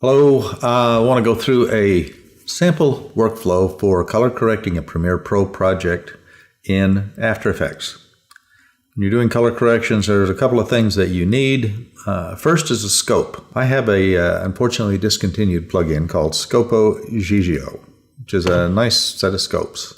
Hello, I want to go through a sample workflow for color correcting a Premiere Pro project in After Effects. When you're doing color corrections, there's a couple of things that you need. First is a scope. I have a unfortunately discontinued plugin called Scopo Gigio, which is a nice set of scopes.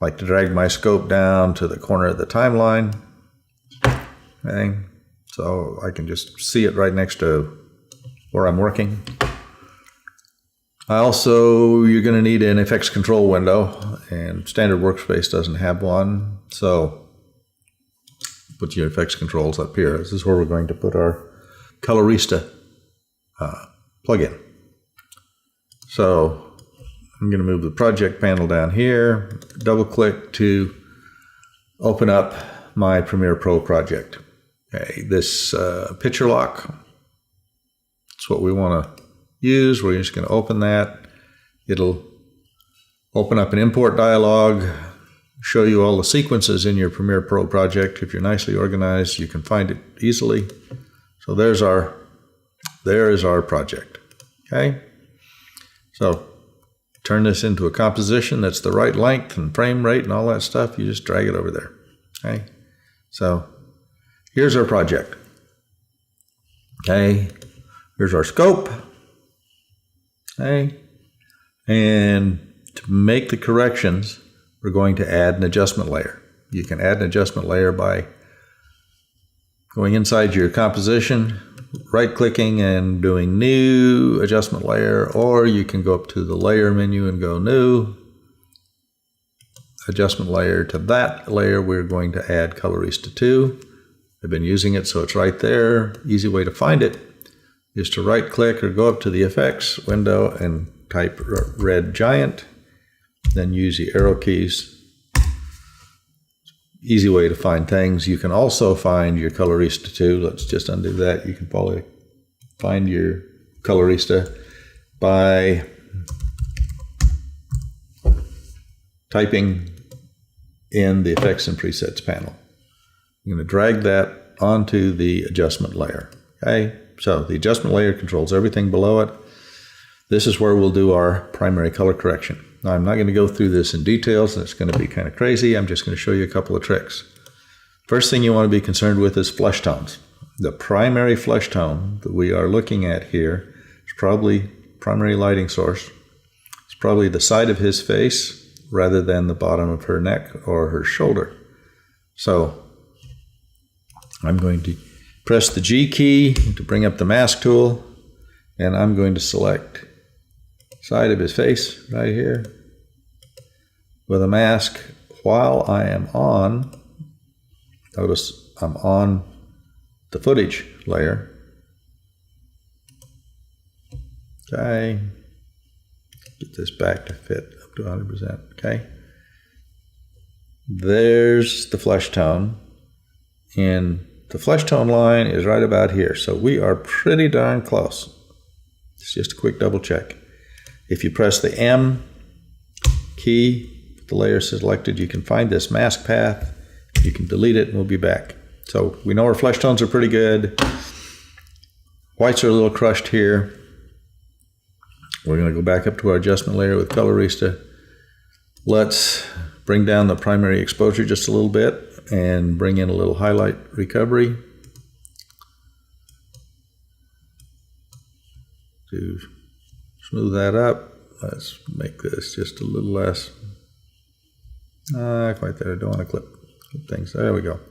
I like to drag my scope down to the corner of the timeline. Okay, so I can just see it right next to where I'm working. You're going to need an effects control window, and standard workspace doesn't have one, so put your effects controls up here. This is where we're going to put our Colorista plugin. So I'm going to move the project panel down here, double click to open up my Premiere Pro project. Okay, this picture lock, that's what we want to use. We're just going to open that. It'll open up an import dialog, show you all the sequences in your Premiere Pro project. If you're nicely organized, you can find it easily. So there is our project. Okay, so turn this into a composition that's the right length and frame rate and all that stuff. You just drag it over there. Okay, so here's our project. Okay, here's our scope. Okay, and to make the corrections, we're going to add an adjustment layer. You can add an adjustment layer by going inside your composition, right-clicking and doing New Adjustment Layer, or you can go up to the Layer menu and go New Adjustment Layer. To that layer, we're going to add Colorista 2. I've been using it, so it's right there. Easy way to find it is to right-click or go up to the Effects window and type Red Giant, then use the arrow keys. Easy way to find things. You can also find your Colorista 2. Let's just undo that. You can probably find your Colorista by typing in the Effects and Presets panel. I'm going to drag that onto the adjustment layer. Okay, so the adjustment layer controls everything below it. This is where we'll do our primary color correction. Now, I'm not going to go through this in details, and it's going to be kind of crazy. I'm just going to show you a couple of tricks. First thing you want to be concerned with is flesh tones. The primary flesh tone that we are looking at here is probably primary lighting source. It's probably the side of his face rather than the bottom of her neck or her shoulder. So I'm going to press the G key to bring up the mask tool, and I'm going to select side of his face right here with a mask while I am on. Notice I'm on the footage layer. Okay, get this back to fit up to 100%. Okay, there's the flesh tone, and the flesh tone line is right about here, so we are pretty darn close. It's just a quick double check. If you press the M key, the layer selected, you can find this mask path. You can delete it and we'll be back. So we know our flesh tones are pretty good. Whites are a little crushed here. We're going to go back up to our adjustment layer with Colorista. Let's bring down the primary exposure just a little bit and bring in a little highlight recovery to smooth that up. Let's make this just a little less. Quite there. I don't want to clip things. There we go.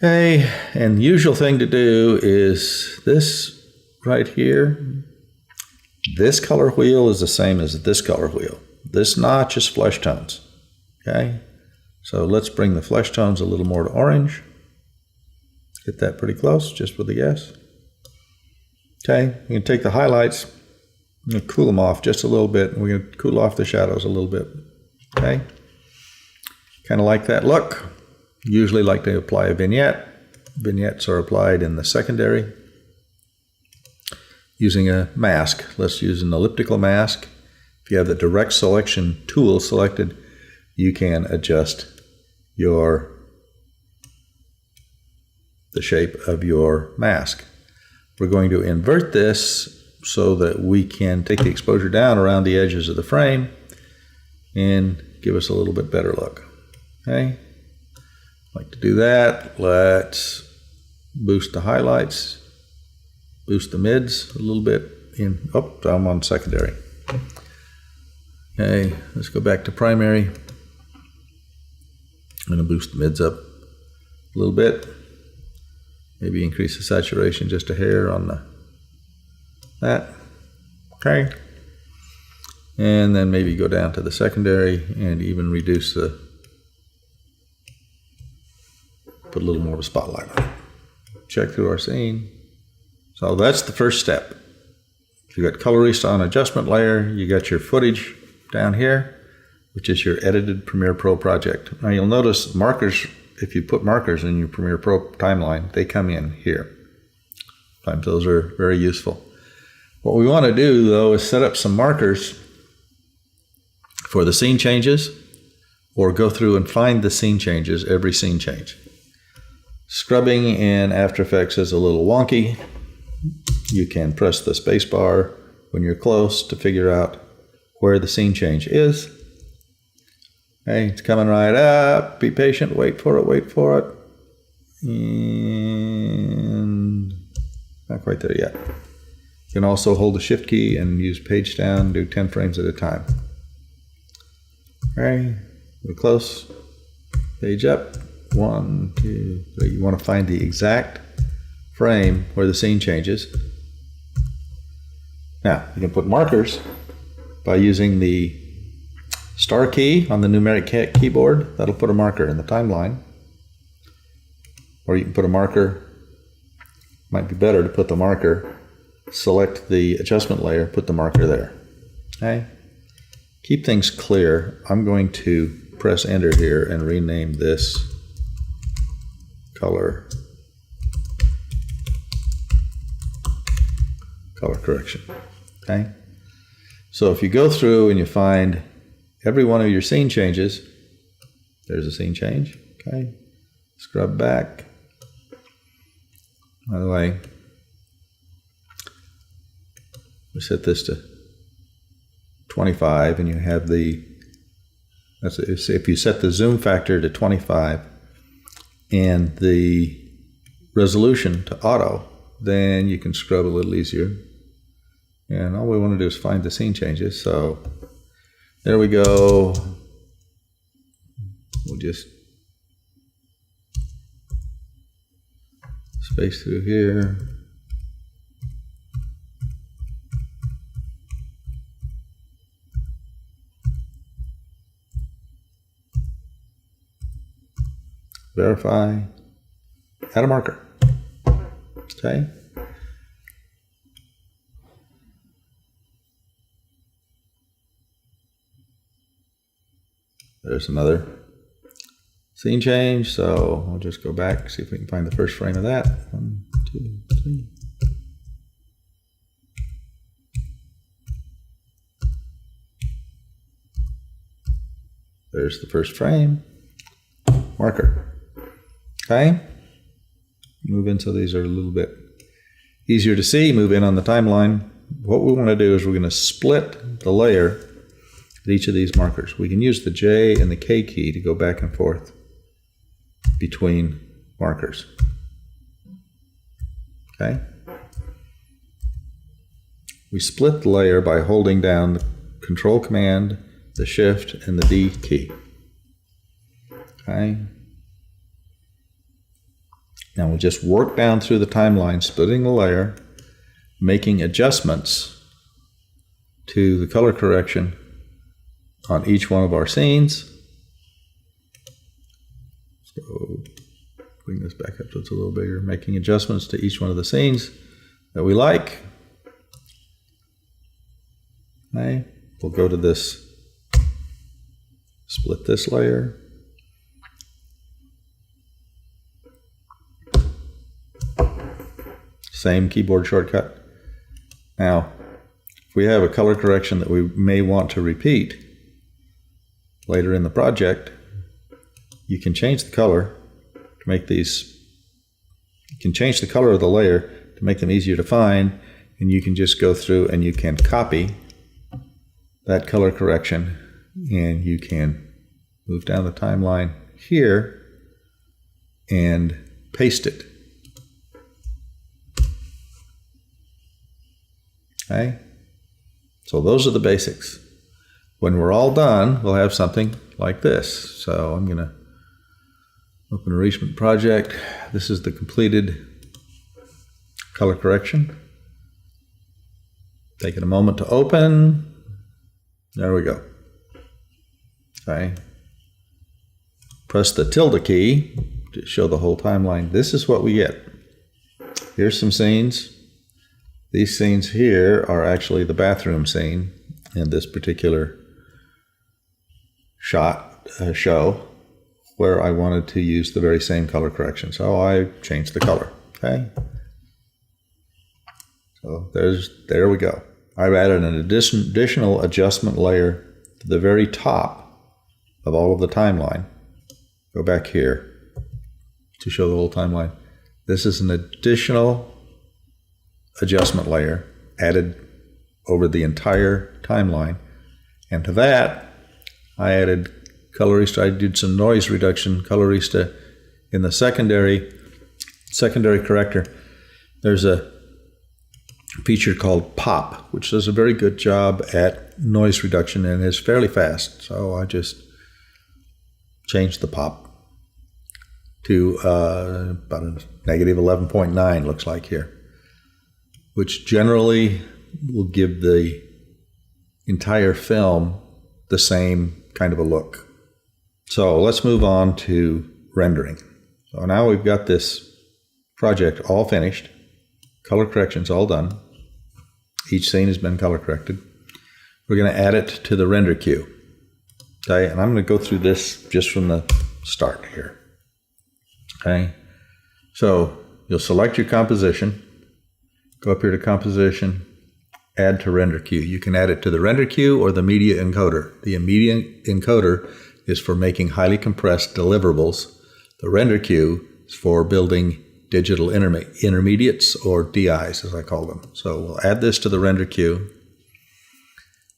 Okay, and the usual thing to do is this right here. This color wheel is the same as this color wheel. This notch is flesh tones. Okay, so let's bring the flesh tones a little more to orange. Get that pretty close, just with a guess. Okay, you can take the highlights, I'm going to cool them off just a little bit, and we're going to cool off the shadows a little bit. Okay, kind of like that look. Usually like to apply a vignette. Vignettes are applied in the secondary using a mask. Let's use an elliptical mask. If you have the direct selection tool selected, you can adjust the shape of your mask. we're going to invert this so that we can take the exposure down around the edges of the frame and give us a little bit better look. Okay, like to do that. Let's boost the highlights, boost the mids a little bit. I'm on secondary. Okay, let's go back to primary. I'm going to boost the mids up a little bit. Maybe increase the saturation just a hair on that. Okay. And then maybe go down to the secondary and even reduce put a little more of a spotlight on it. Check through our scene. So that's the first step. You got Colorista on adjustment layer. You got your footage down here, which is your edited Premiere Pro project. Now you'll notice markers, if you put markers in your Premiere Pro timeline, they come in here. Sometimes those are very useful. What we want to do though is set up some markers for the scene changes, or go through and find the scene changes, every scene change. Scrubbing in After Effects is a little wonky. You can press the space bar when you're close to figure out where the scene change is. Okay, it's coming right up. Be patient, wait for it, And not quite there yet. You can also hold the shift key and use page down, do 10 frames at a time. Okay, we're close. Page up. 1, 2, 3. You want to find the exact frame where the scene changes. Now, you can put markers by using the star key on the numeric keyboard. That'll put a marker in the timeline. Or you can put a marker, might be better to put the marker, select the adjustment layer, put the marker there. Okay? Keep things clear. I'm going to press enter here and rename this color correction. Okay? So if you go through and you find every one of your scene changes, there's a scene change. Okay? Scrub back. By the way, we set this to 25 and you have if you set the zoom factor to 25 and the resolution to auto, then you can scrub a little easier. And all we want to do is find the scene changes. So there we go. We'll just space through here. Verify, add a marker. Okay. There's another scene change, so I'll just go back, see if we can find the first frame of that. 1, 2, 3. There's the first frame. Marker. Okay. Move in so these are a little bit easier to see. Move in on the timeline. What we want to do is we're going to split the layer at each of these markers. We can use the J and the K key to go back and forth between markers. Okay. We split the layer by holding down the Control Command, the Shift, and the D key. Okay. Now we'll just work down through the timeline, splitting the layer, making adjustments to the color correction on each one of our scenes. So bring this back up so it's a little bigger, making adjustments to each one of the scenes that we like. Okay. We'll go to this, split this layer. Same keyboard shortcut. Now, if we have a color correction that we may want to repeat later in the project, you can change the color to make these, you can change the color of the layer to make them easier to find, and you can just go through and you can copy that color correction, and you can move down the timeline here and paste it. Okay? So those are the basics. When we're all done, we'll have something like this. So I'm going to open a recent project. This is the completed color correction. Taking a moment to open. There we go. Okay. Press the tilde key to show the whole timeline. This is what we get. Here's some scenes. These scenes here are actually the bathroom scene in this particular show where I wanted to use the very same color correction. So I changed the color. Okay. So there we go. I've added an additional adjustment layer to the very top of all of the timeline. Go back here to show the whole timeline. This is an additional adjustment layer added over the entire timeline. And to that, I added Colorista. I did some noise reduction, Colorista in the secondary corrector. There's a feature called Pop, which does a very good job at noise reduction and is fairly fast. So I just changed the Pop to about a negative 11.9, looks like here, which generally will give the entire film the same kind of a look. So let's move on to rendering. So now we've got this project all finished. Color correction's all done. Each scene has been color corrected. We're going to add it to the render queue. Okay, and I'm going to go through this just from the start here. Okay, so you'll select your composition, go up here to composition, add to render queue. You can add it to the render queue or the media encoder. The media encoder is for making highly compressed deliverables. The render queue is for building digital intermediates, or DIs as I call them. So we'll add this to the render queue.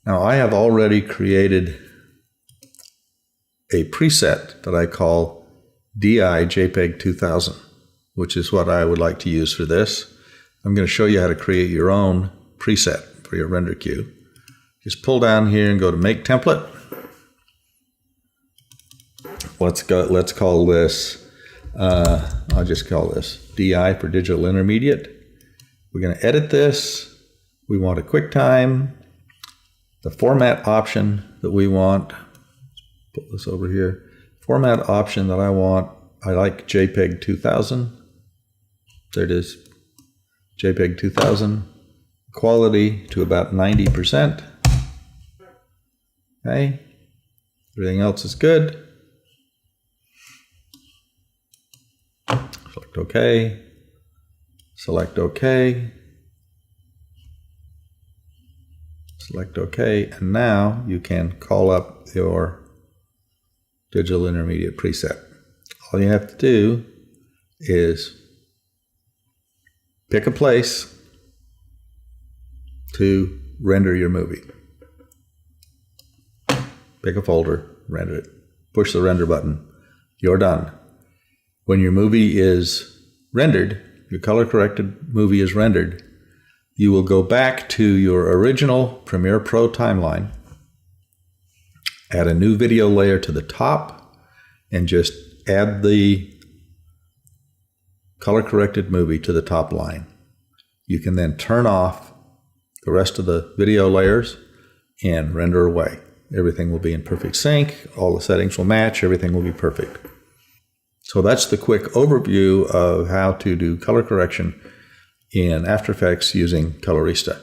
Now I have already created a preset that I call DI JPEG 2000, which is what I would like to use for this. I'm going to show you how to create your own preset for your render queue. Just pull down here and go to Make Template. Let's call this, I'll just call this DI for Digital Intermediate. We're going to edit this. We want a QuickTime. The format option that we want, let's put this over here. Format option that I want, I like JPEG 2000. There it is, JPEG 2000. Quality to about 90%. Okay, everything else is good. Select OK. Select OK. Select OK, and now you can call up your digital intermediate preset. All you have to do is pick a place to render your movie. Pick a folder, render it. Push the render button. You're done. When your movie is rendered, your color-corrected movie is rendered, you will go back to your original Premiere Pro timeline, add a new video layer to the top, and just add the color-corrected movie to the top line. You can then turn off the rest of the video layers and render away. Everything will be in perfect sync, all the settings will match, everything will be perfect. So that's the quick overview of how to do color correction in After Effects using Colorista.